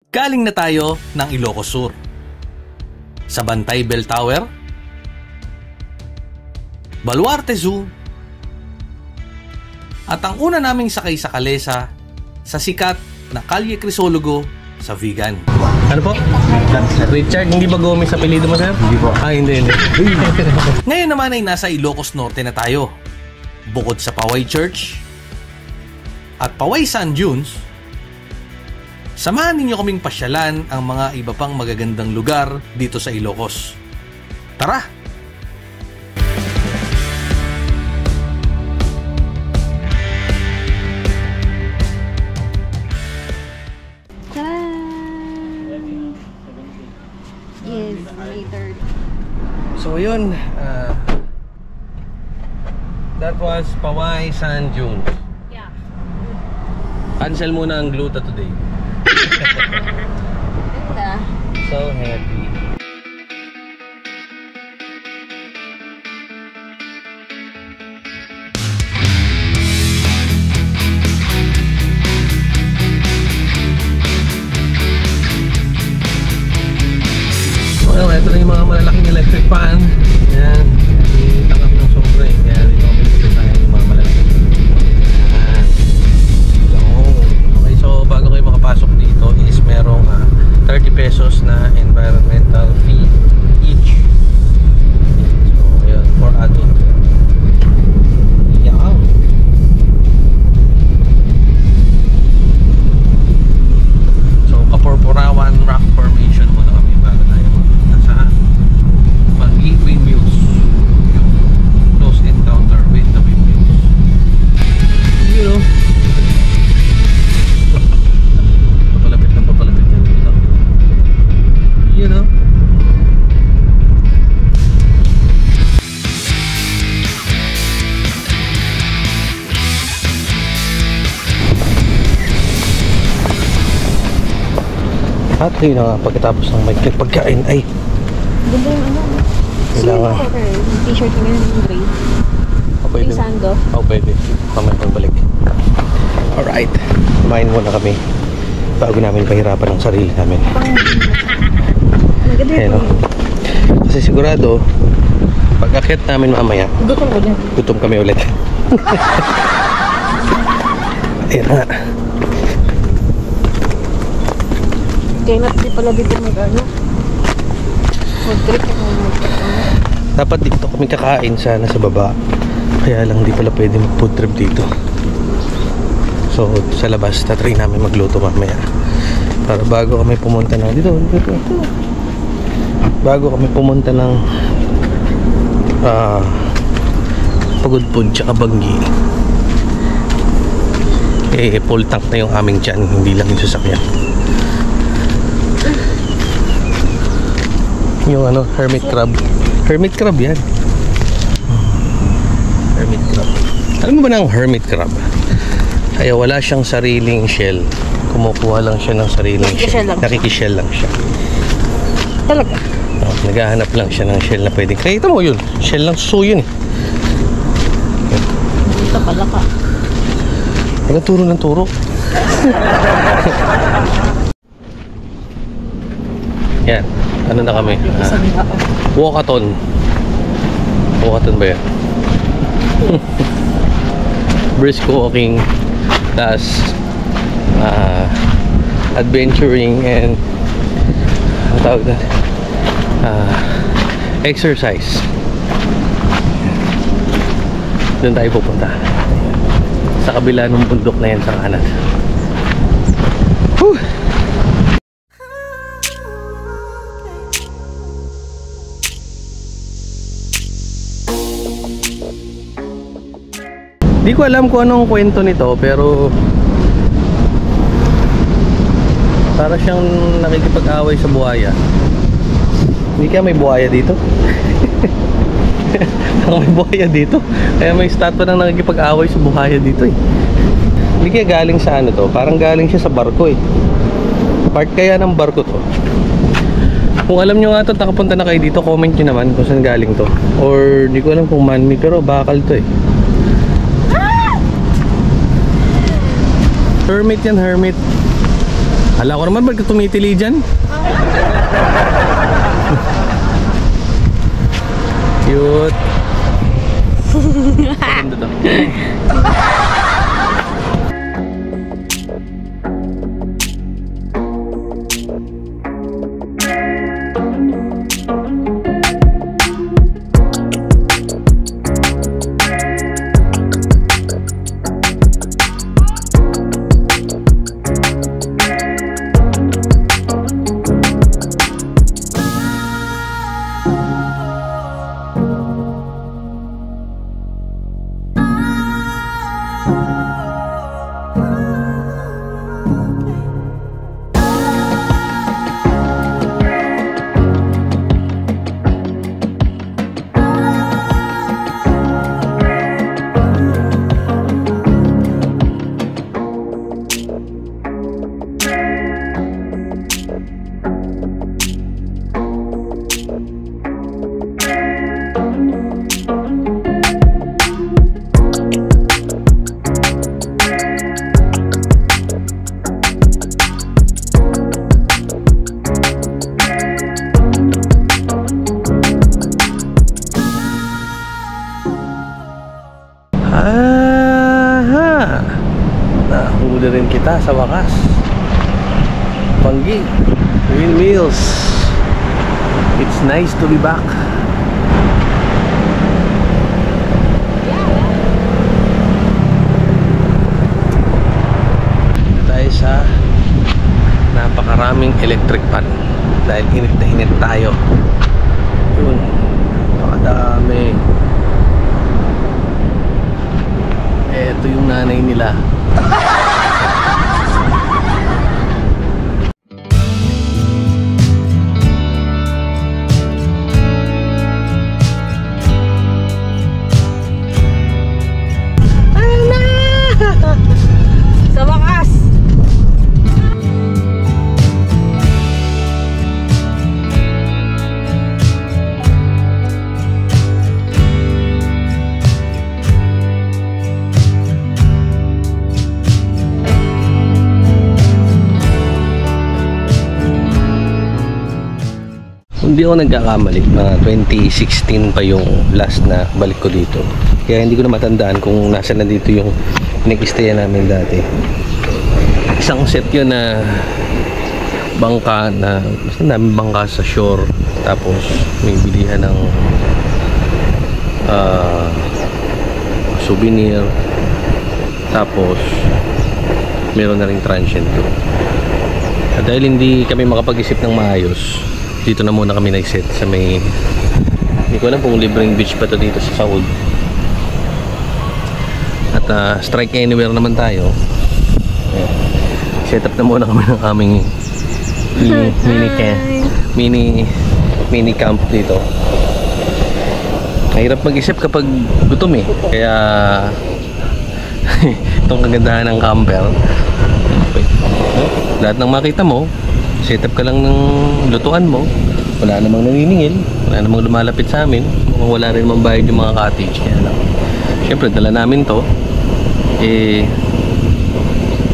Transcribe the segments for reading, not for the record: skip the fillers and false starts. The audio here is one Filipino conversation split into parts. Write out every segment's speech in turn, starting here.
Galing na tayo ng Ilocos Sur. Sa Bantay Bell Tower, Baluarte Zoo, at ang una naming sakay sa kalesa sa sikat na Calle Crisologo sa Vigan. Ano po? Richard, hindi ba Gomez apelido mo, sir? Hindi po. Ah, hindi. Ngayon naman ay nasa Ilocos Norte na tayo. Bukod sa Paway Church at Paway Sand Dunes, samahan ninyo kaming pasyalan ang mga iba pang magagandang lugar dito sa Ilocos. Tara! Yes, May 3rd. So yun, that was Paway Sand Dunes. Yeah. Cancel muna ang Gluta today. Ganda. So heavy. Well, ito na yung mga malalaking electric fan. Yan. Tangap ng sobra eh. Kaya dito kami nagpisahan yung mga malalaking. Yan. Okay, so bago kayo makapasok dito is merong 30 pesos na environmental fee each. So, yun. For adult. Yan. So, Kapurpurawan Rock Formation muna kami bago tayo sa Gateway Mills, yung close encounter with the windmills. You know, papalapit yan dito. You know, at yun na nga, pagkatapos ng may pagkain ay Ganda yung ano. kailangan. Yung t-shirt niya yung gray. Pwede. Yung sando. Pwede. Mamaya pagbalik. Alright. Kumain muna kami bago namin pahirapan ang sarili namin. Maganda Ayan, yun. kasi sigurado pag akyat namin mamaya gutom kami ulit. Ayan nga. Kaya natin pala dito mag-ano. Food trip. Dapat dito kami kakain sana sa baba. Kaya lang di pala pwede mag food trip dito. So sa labas tatry namin magluto mamaya. Para bago kami pumunta ng dito. Bago kami pumunta ng Pagudpud tsaka Banggi, full tank na yung aming tiyan, hindi lang yung sasakyan. Yung hermit crab. Hermit crab yan. Hermit crab. Alam mo ba ng hermit crab? Kaya wala siyang sariling shell. Kumukuha lang siya ng sariling shell. Nakikishell lang siya. Talaga? Naghahanap lang siya ng shell na pwede. Kaya ito mo yun. Shell lang suso yun eh. Ito pala ka. Nagturo ng turo. Yan. Ano na kami? Walkathon. Walkathon ba yan? Brisk walking, tas adventuring and ano tawag na? Exercise. Doon tayo pupunta sa kabila ng bundok na yan sa kanan. Whew! Di ko alam kung anong kwento nito, pero para siyang nakikipag-away sa buhaya. Hindi kaya may buhaya dito? May buhaya dito. Kaya may statwa na nakikipag-away sa buhaya dito eh. Hindi kaya galing sa ano to? Parang galing siya sa barko eh. Part kaya ng barko to. Kung alam nyo nga to, nakapunta na kayo dito, comment nyo naman kung saan galing to. Or di ko alam kung man-made, pero bakal to eh. Hermit yan, hermit. Hala ko naman, ba't ka tumitili dyan? Cute. Maganda to. Nahuli rin kita sa wakas. Panggi, windmills. It's nice to be back. Tayo sa napakaraming electric pan dahil init na init tayo. Yun, napakadami. Ito yung nanay nila. Sa wakas. Hindi ako nagkakamali, mga 2016 pa yung last na balik ko dito. Kaya hindi ko na matandaan kung nasa na dito yung nag-stayan namin dati. Isang set yun na bangka na gusto namin bangka sa shore. Tapos may bilihan ng souvenir. Tapos meron na ring transient doon. At dahil hindi kami makapag-isip ng maayos, dito na muna kami nag-set sa may, hindi ko alam kung libreng beach pa to dito sa Saud. At strike anywhere naman tayo. Ayan. Set up na muna kami ng aming mini camp dito. Mahirap mag-isip kapag gutom eh. Kaya itong kagandahan ng camper, lahat ng makita mo, set up ka lang ng lutuan mo, wala namang naniningil, wala namang lumalapit sa amin, wala rin namang bayad yung mga cottage. Kaya lang, syempre dala namin to,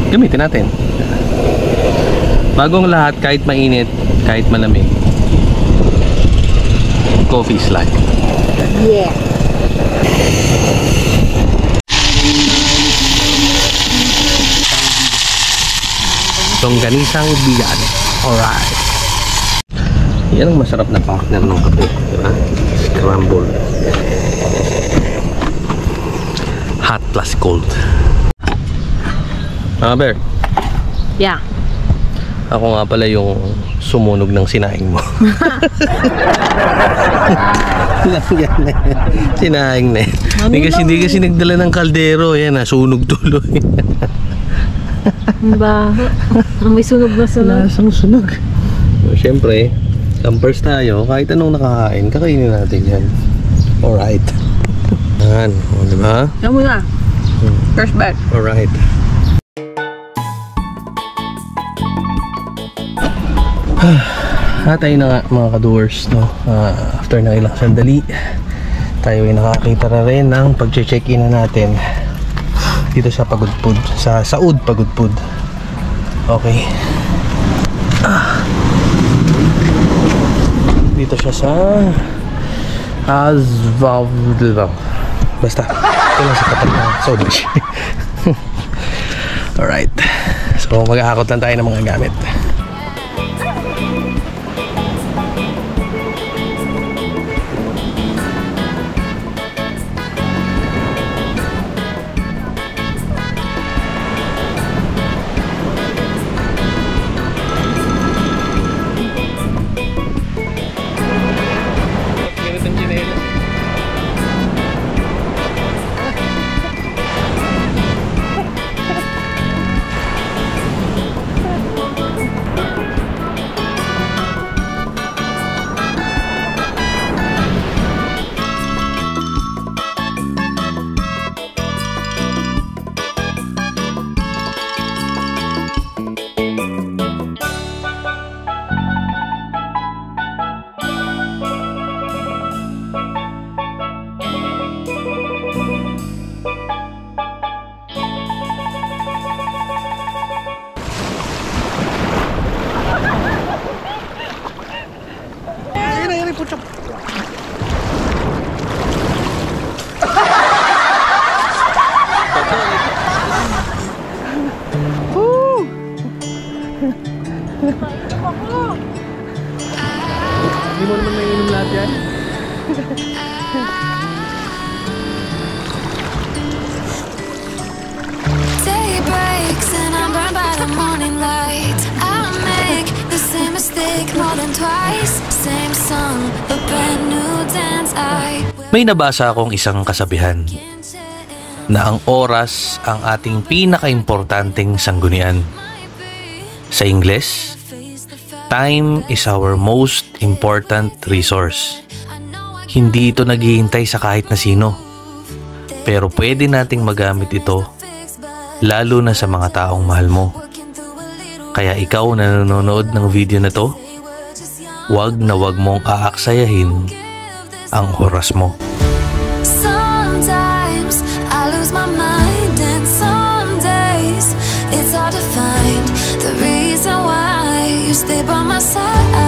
gamitin natin. Bagong lahat, kahit mainit, kahit malamig, coffee is life. Yeah. Longganisang bigan. Alright. Yan ang masarap na partner ng kape, diba? Scramble. Hot plus cold. Bear. Yeah. Ako nga pala yung sumunog ng sinaing mo. Sinaing na. Hindi kasi nagdala ng kaldero. Yan na, sunog tuloy. Ba? May sunog na sunog. Lasang sunog. So, siyempre, campers tayo. Kahit anong nakakain, kakainin natin yan. Alright. Yan. O, diba? Yan muna. First bite. Alright. Tayo na nga mga ka-doers, no? After na ilang sandali, tayo ay nakakita na rin ng pag-check-in na natin dito sa Pagudpud, sa Saud Pagudpud. Okay. siya sa Asvaldo. Basta, ito lang sa tapat na Sodrich. Alright. So, mag-aakot lang tayo ng mga gamit. Hindi mo naman naiinom lahat yan? Day breaks and I'm burned by the morning light. I make the same mistake more than twice. Same song, a brand new dance. May nabasa akong isang kasabihan na ang oras ang ating pinaka-importanteng sanggunian. Sa Ingles, time is our most important resource. Hindi ito naghihintay sa kahit na sino. Pero pwede nating magamit ito lalo na sa mga taong mahal mo. Kaya ikaw na nanonood ng video na to, wag na wag mong aaksayahin ang oras mo. Sometimes I lose my mind and some days it's hard to find the reason why you stay by my side.